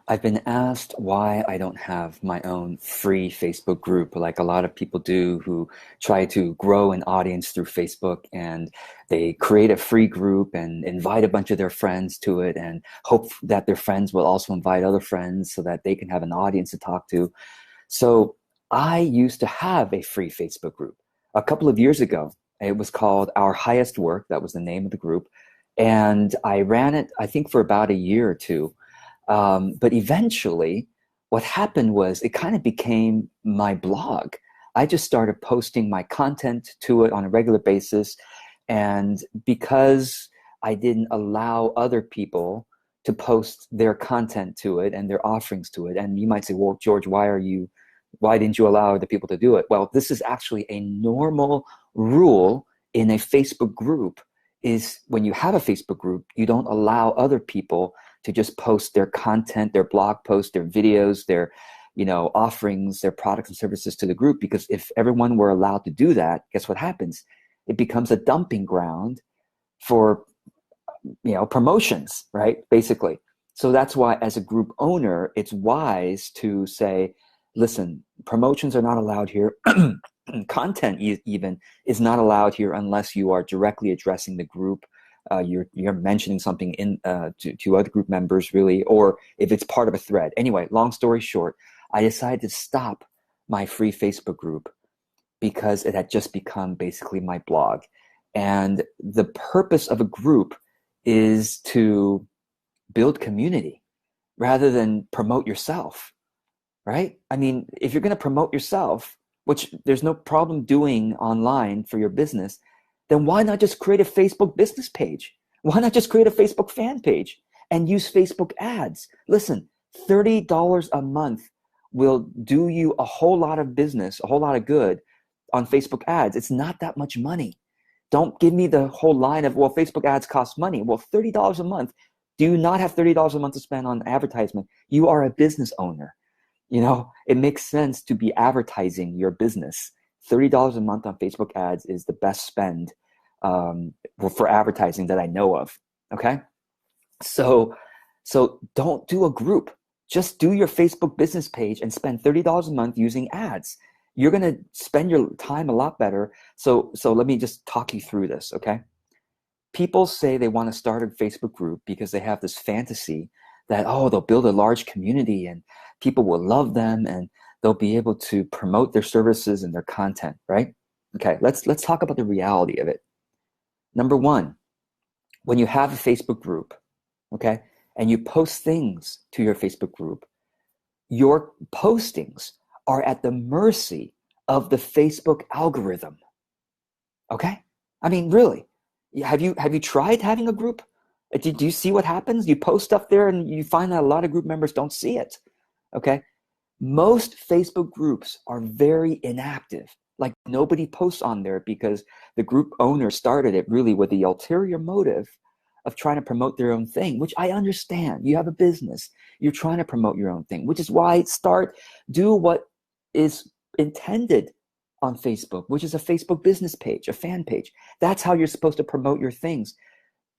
I've been asked why I don't have my own free Facebook group like a lot of people do who try to grow an audience through Facebook, and they create a free group and invite a bunch of their friends to it and hope that their friends will also invite other friends so that they can have an audience to talk to. So I used to have a free Facebook group a couple of years ago. It was called Our Highest Work. That was the name of the group. And I ran it, I think, for about a year or two. But eventually, what happened was it kind of became my blog. I just started posting my content to it on a regular basis. And because I didn't allow other people to post their content to it and their offerings to it, and you might say, well, George, why didn't you allow other people to do it? Well, this is actually a normal rule in a Facebook group. Is when you have a Facebook group, you don't allow other people to just post their content, their blog posts, their videos, their offerings, their products and services to the group. Because if everyone were allowed to do that, guess what happens? It becomes a dumping ground for promotions, right? Basically. So that's why as a group owner, it's wise to say, listen, promotions are not allowed here. Content even is not allowed here unless you are directly addressing the group. You're mentioning something to other group members, really, or if it's part of a thread. Anyway, long story short, I decided to stop my free Facebook group because it had just become basically my blog. And the purpose of a group is to build community rather than promote yourself, right? I mean, if you're going to promote yourself, which there's no problem doing online for your business, then why not just create a Facebook business page? Why not just create a Facebook fan page and use Facebook ads? Listen, $30 a month will do you a whole lot of business, a whole lot of good on Facebook ads. It's not that much money. Don't give me the whole line of, well, Facebook ads cost money. Well, $30 a month. Do you not have $30 a month to spend on advertisement? You are a business owner. It makes sense to be advertising your business. $30 a month on Facebook ads is the best spend for advertising that I know of. Okay, so don't do a group. Just do your Facebook business page and spend $30 a month using ads. You're going to spend your time a lot better. So let me just talk you through this. Okay, people say they want to start a Facebook group because they have this fantasy that, oh, they'll build a large community and people will love them and they'll be able to promote their services and their content, right? Okay, let's talk about the reality of it. Number one, when you have a Facebook group, okay, and you post things to your Facebook group, your postings are at the mercy of the Facebook algorithm. Okay? I mean, really, have you tried having a group? Do you see what happens? You post stuff there and you find that a lot of group members don't see it. Okay? Most Facebook groups are very inactive. Like nobody posts on there because the group owner started it really with the ulterior motive of trying to promote their own thing, which I understand. You have a business. You're trying to promote your own thing, which is why do what is intended on Facebook, which is a Facebook business page, a fan page. That's how you're supposed to promote your things.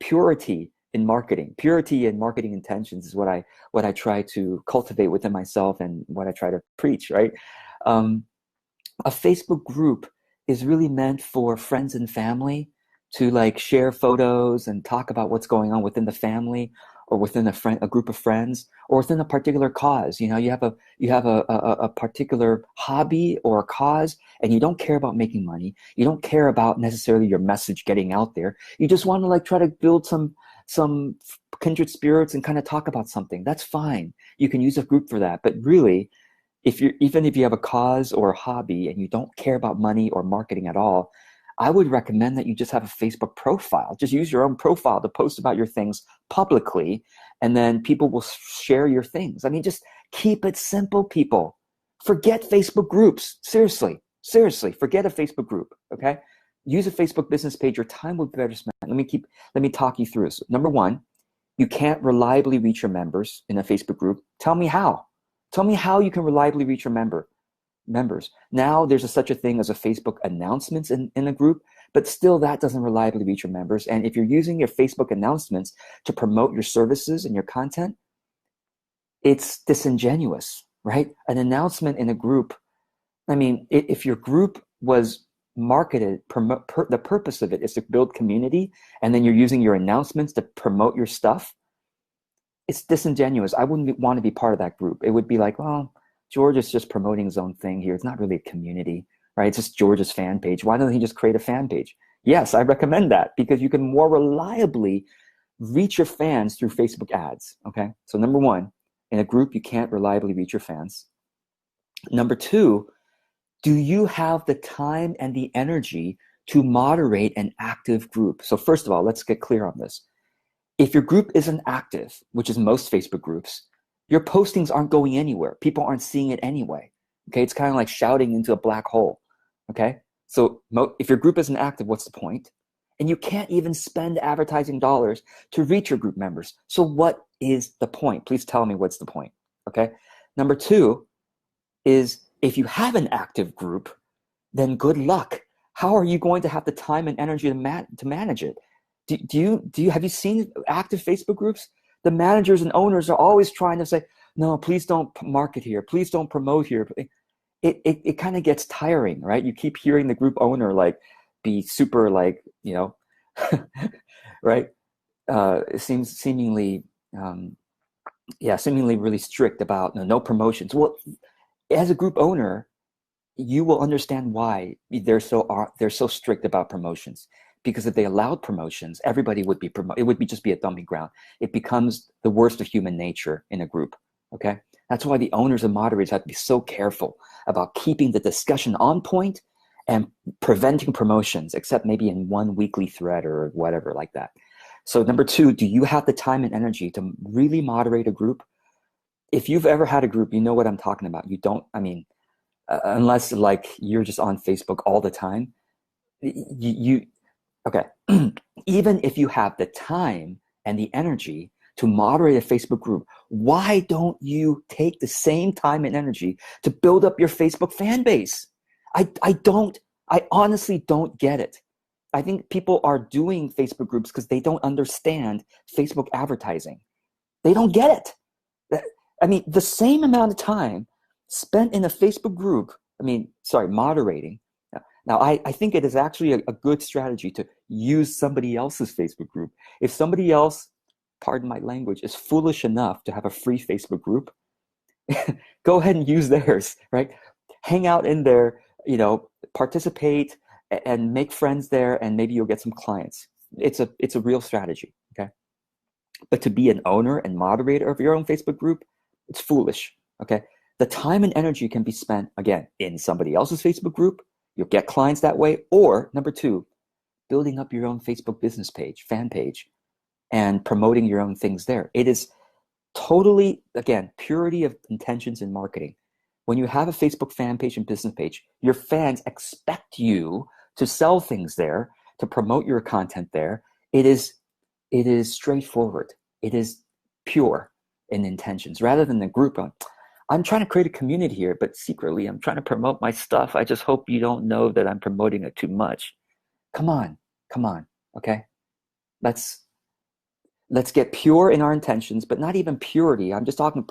Purity in marketing intentions is what I try to cultivate within myself and what I try to preach, right? A Facebook group is really meant for friends and family to like share photos and talk about what's going on within the family or within a group of friends or within a particular cause. You have a particular hobby or a cause and you don't care about making money. You don't care about necessarily your message getting out there. You just want to like try to build some kindred spirits and kind of talk about something. That's fine. You can use a group for that. But really, even if you have a cause or a hobby and you don't care about money or marketing at all, I would recommend that you just have a Facebook profile. Just use your own profile to post about your things publicly, and then people will share your things. I mean, just keep it simple, people. Forget Facebook groups. Seriously, forget a Facebook group, okay? Use a Facebook business page. Your time will be better spent. Let me talk you through this. Number one, you can't reliably reach your members in a Facebook group. Tell me how. Tell me how you can reliably reach your members. Now there's such a thing as a Facebook announcements in a group, but still that doesn't reliably reach your members. And if you're using your Facebook announcements to promote your services and your content, it's disingenuous, right? An announcement in a group. I mean, if your group was marketed, the purpose of it is to build community, and then you're using your announcements to promote your stuff, it's disingenuous. I wouldn't want to be part of that group. It would be like, well, George is just promoting his own thing here. It's not really a community, right? It's just George's fan page. Why don't he just create a fan page? Yes, I recommend that because you can more reliably reach your fans through Facebook ads, okay? So number one, in a group, you can't reliably reach your fans. Number two, do you have the time and the energy to moderate an active group? So first of all, let's get clear on this. If your group isn't active, which is most Facebook groups, your postings aren't going anywhere. People aren't seeing it anyway. Okay, it's kind of like shouting into a black hole. Okay, so if your group isn't active, what's the point? And you can't even spend advertising dollars to reach your group members. So what is the point? Please tell me what's the point. Okay, number two is if you have an active group, then good luck. How are you going to have the time and energy to manage it? Have you seen active Facebook groups? The managers and owners are always trying to say, no, please don't market here. Please don't promote here. It kind of gets tiring, right? You keep hearing the group owner like be super like, you know, right? It seems seemingly really strict about no promotions. Well, as a group owner, you will understand why they're so strict about promotions. Because if they allowed promotions, everybody would be promoted. It would just be a dumping ground. It becomes the worst of human nature in a group. Okay, that's why the owners and moderators have to be so careful about keeping the discussion on point and preventing promotions, except maybe in one weekly thread or whatever like that. So number two, do you have the time and energy to really moderate a group? If you've ever had a group, you know what I'm talking about. You don't. I mean, unless like you're just on Facebook all the time, okay, even if you have the time and the energy to moderate a Facebook group, why don't you take the same time and energy to build up your Facebook fan base? I honestly don't get it. I think people are doing Facebook groups because they don't understand Facebook advertising. They don't get it. I mean, the same amount of time spent in a Facebook group, moderating. Now, I think it is actually a good strategy to use somebody else's Facebook group. If somebody else, pardon my language, is foolish enough to have a free Facebook group, go ahead and use theirs, right? Hang out in there, participate and make friends there, and maybe you'll get some clients. It's a real strategy, okay? But to be an owner and moderator of your own Facebook group, it's foolish, okay? The time and energy can be spent, again, in somebody else's Facebook group. You'll get clients that way. Or number two, building up your own Facebook business page, fan page, and promoting your own things there. It is totally, again, purity of intentions in marketing. When you have a Facebook fan page and business page, your fans expect you to sell things there, to promote your content there. It is straightforward. It is pure in intentions rather than the group on. I'm trying to create a community here, but secretly I'm trying to promote my stuff. I just hope you don't know that I'm promoting it too much. Come on, okay? Let's get pure in our intentions, but not even purity. I'm just talking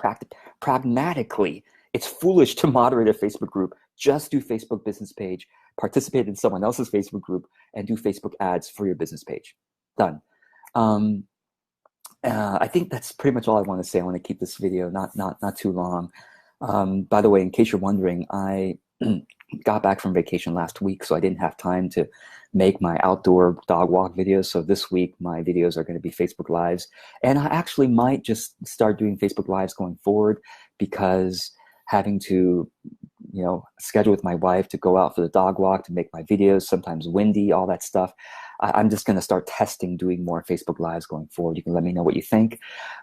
pragmatically. It's foolish to moderate a Facebook group. Just do Facebook business page, participate in someone else's Facebook group, and do Facebook ads for your business page. Done. I think that's pretty much all I want to say. I want to keep this video not too long. By the way, in case you're wondering, I got back from vacation last week, so I didn't have time to make my outdoor dog walk videos. So this week, my videos are going to be Facebook Lives. And I actually might just start doing Facebook Lives going forward because having to, schedule with my wife to go out for the dog walk, to make my videos, sometimes windy, all that stuff. I'm just going to start testing doing more Facebook Lives going forward. You can let me know what you think.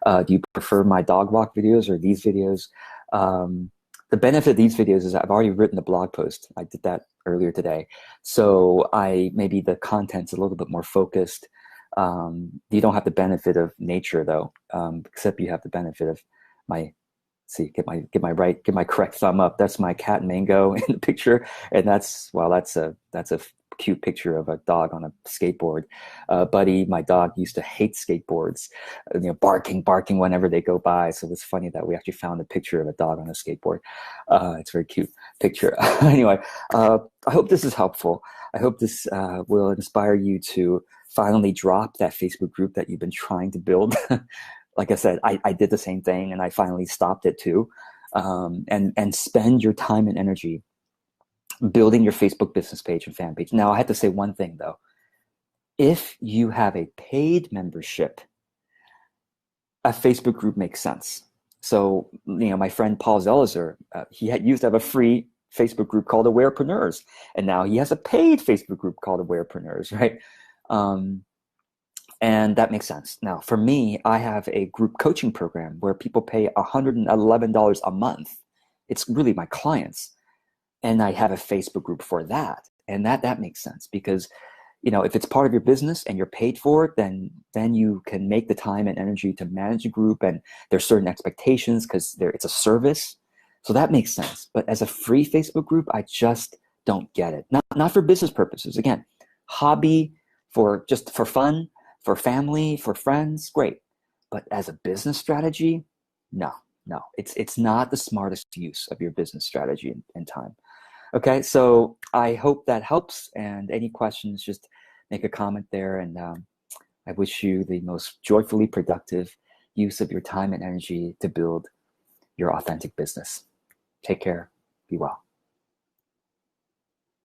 Do you prefer my dog walk videos or these videos? The benefit of these videos is I've already written the blog post. I did that earlier today. So maybe the content's a little bit more focused. You don't have the benefit of nature though, except you have the benefit of get my correct thumb up. That's my cat Mango in the picture. And that's a cute picture of a dog on a skateboard. Buddy, my dog, used to hate skateboards, barking whenever they go by. So it's funny that we actually found a picture of a dog on a skateboard. It's a very cute picture. Anyway, I hope this is helpful. I hope this will inspire you to finally drop that Facebook group that you've been trying to build. Like I said, I did the same thing and I finally stopped it too. And spend your time and energy building your Facebook business page and fan page. Now, I have to say one thing though. If you have a paid membership, a Facebook group makes sense. So, my friend Paul Zelizer, he used to have a free Facebook group called Awarepreneurs, and now he has a paid Facebook group called Awarepreneurs, right? And that makes sense. Now, for me, I have a group coaching program where people pay $111 a month. It's really my clients. And I have a Facebook group for that. And that makes sense because, if it's part of your business and you're paid for it, then you can make the time and energy to manage a group, and there's certain expectations because it's a service. So that makes sense. But as a free Facebook group, I just don't get it. Not for business purposes. Again, hobby, for fun, for family, for friends, great. But as a business strategy, no. It's not the smartest use of your business strategy and time. Okay, so I hope that helps. And any questions, just make a comment there. And I wish you the most joyfully productive use of your time and energy to build your authentic business. Take care. Be well.